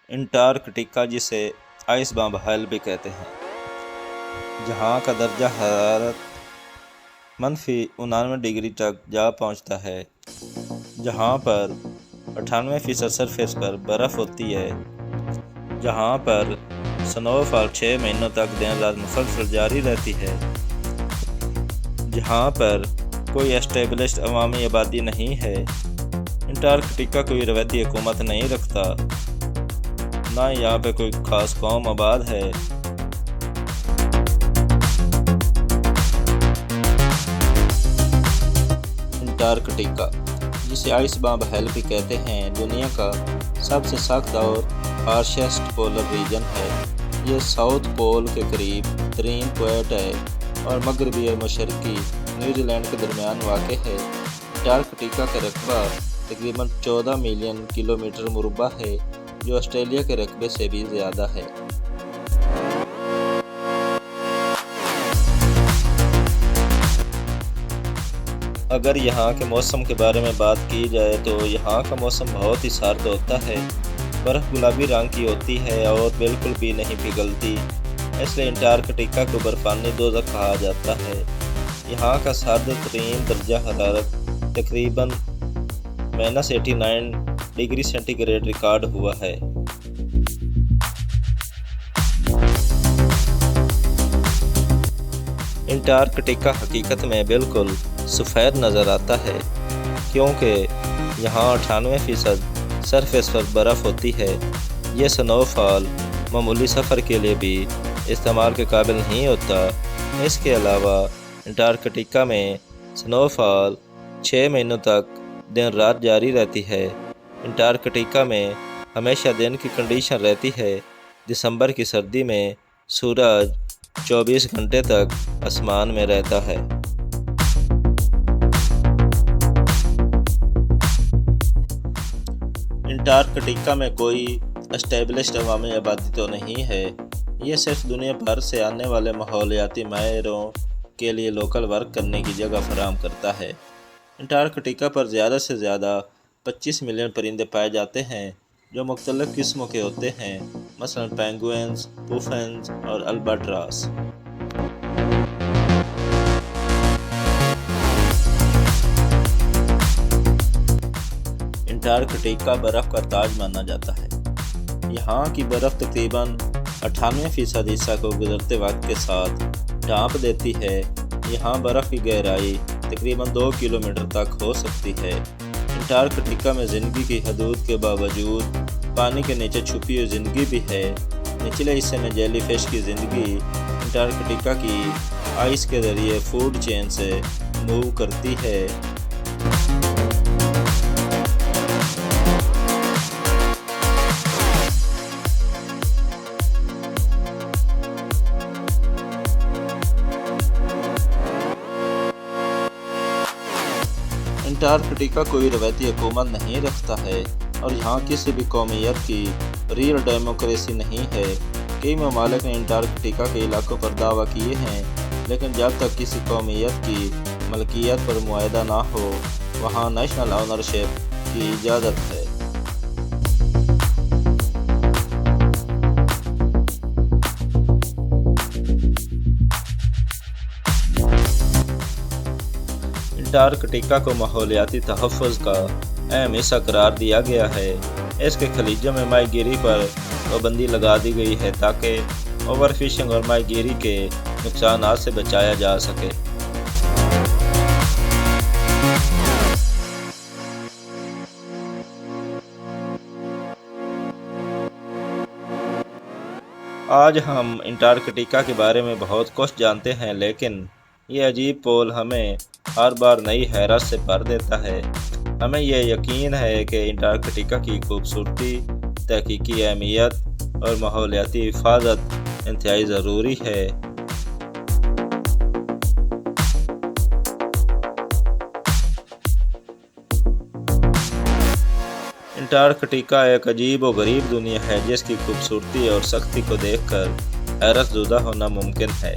Antarctica جسے ice بام حل بھی کہتے ہیں، جہاں کا درجہ حرارت -99 ڈگری تک جا پہنچتا ہے، جہاں پر 98% سرفیس پر برف ہوتی ہے، جہاں پر سنو فال 6 مہینوں تک دن رات مسلسل جاری رہتی ہے، جہاں پر کوئی اسٹیبلشڈ عوامی آبادی نہیں ہے۔ انٹارکٹیکا کوئی روایتی حکومت نہیں رکھتا، نہ یہاں پہ کوئی خاص قوم آباد ہے۔ انٹارکٹیکا جسے آئس بام حل بھی کہتے ہیں، دنیا کا سب سے سخت اور ہارشسٹ پولر ریجن ہے۔ یہ ساؤتھ پول کے قریب ترین پوائنٹ ہے اور مغربی اور مشرقی نیوزی لینڈ کے درمیان واقع ہے۔ انٹارکٹیکا کا رقبہ تقریباً 14 ملین کلومیٹر مربع ہے، جو آسٹریلیا کے رقبے سے بھی زیادہ ہے۔ اگر یہاں کے موسم کے بارے میں بات کی جائے تو یہاں کا موسم بہت ہی سرد ہوتا ہے۔ برف گلابی رنگ کی ہوتی ہے اور بالکل بھی نہیں پگھلتی، اس لیے انٹارکٹیکا کو برفانی دوزخ کہا جاتا ہے۔ یہاں کا سرد ترین درجہ حرارت تقریباً -89 ڈگری سینٹی گریڈ ریکارڈ ہوا ہے۔ انٹارکٹیکا حقیقت میں بالکل سفید نظر آتا ہے، کیونکہ یہاں 98% سرفیس پر برف ہوتی ہے۔ یہ سنو فال معمولی سفر کے لیے بھی استعمال کے قابل نہیں ہوتا۔ اس کے علاوہ انٹارکٹیکا میں سنو فال 6 مہینوں تک دن رات جاری رہتی ہے۔ انٹارکٹیکا میں ہمیشہ دن کی کنڈیشن رہتی ہے۔ دسمبر کی سردی میں سورج 24 گھنٹے تک آسمان میں رہتا ہے۔ انٹارکٹیکا میں کوئی اسٹیبلشڈ عوامی آبادی تو نہیں ہے، یہ صرف دنیا بھر سے آنے والے ماحولیاتی ماہروں کے لیے لوکل ورک کرنے کی جگہ فراہم کرتا ہے۔ انٹارکٹیکا پر زیادہ سے زیادہ 25 ملین پرندے پائے جاتے ہیں، جو مختلف قسموں کے ہوتے ہیں، مثلاً پینگوئنز، پوفنز اور الباٹراس۔ انٹارکٹیکا برف کا تاج مانا جاتا ہے۔ یہاں کی برف تقریباً 98% حصہ کو گزرتے وقت کے ساتھ ڈھانپ دیتی ہے۔ یہاں برف کی گہرائی تقریباً 2 کلومیٹر تک ہو سکتی ہے۔ انٹارکٹیکا میں زندگی کی حدود کے باوجود پانی کے نیچے چھپی ہوئی زندگی بھی ہے۔ نچلے حصے میں جیلی فش کی زندگی انٹارکٹیکا کی آئس کے ذریعے فوڈ چین سے موو کرتی ہے۔ انٹارکٹیکا کوئی روایتی حکومت نہیں رکھتا ہے اور یہاں کسی بھی قومیت کی ریئل ڈیموکریسی نہیں ہے۔ کئی ممالک نے انٹارکٹیکا کے علاقوں پر دعویٰ کیے ہیں، لیکن جب تک کسی قومیت کی ملکیت پر معاہدہ نہ ہو، وہاں نیشنل آنرشپ کی اجازت ہے۔ انٹارکٹیکا کو ماحولیاتی تحفظ کا اہم حصہ قرار دیا گیا ہے۔ اس کے خلیجوں میں ماہی گیری پر پابندی لگا دی گئی ہے تاکہ اوور فشنگ اور ماہی گیری کے نقصانات سے بچایا جا سکے۔ آج ہم انٹارکٹیکا کے بارے میں بہت کچھ جانتے ہیں، لیکن یہ عجیب پول ہمیں ہر بار نئی حیرت سے بھر دیتا ہے۔ ہمیں یہ یقین ہے کہ انٹارکٹیکا کی خوبصورتی، تحقیقی اہمیت اور ماحولیاتی حفاظت انتہائی ضروری ہے۔ انٹارکٹیکا ایک عجیب و غریب دنیا ہے جس کی خوبصورتی اور سختی کو دیکھ کر حیرت زدہ ہونا ممکن ہے۔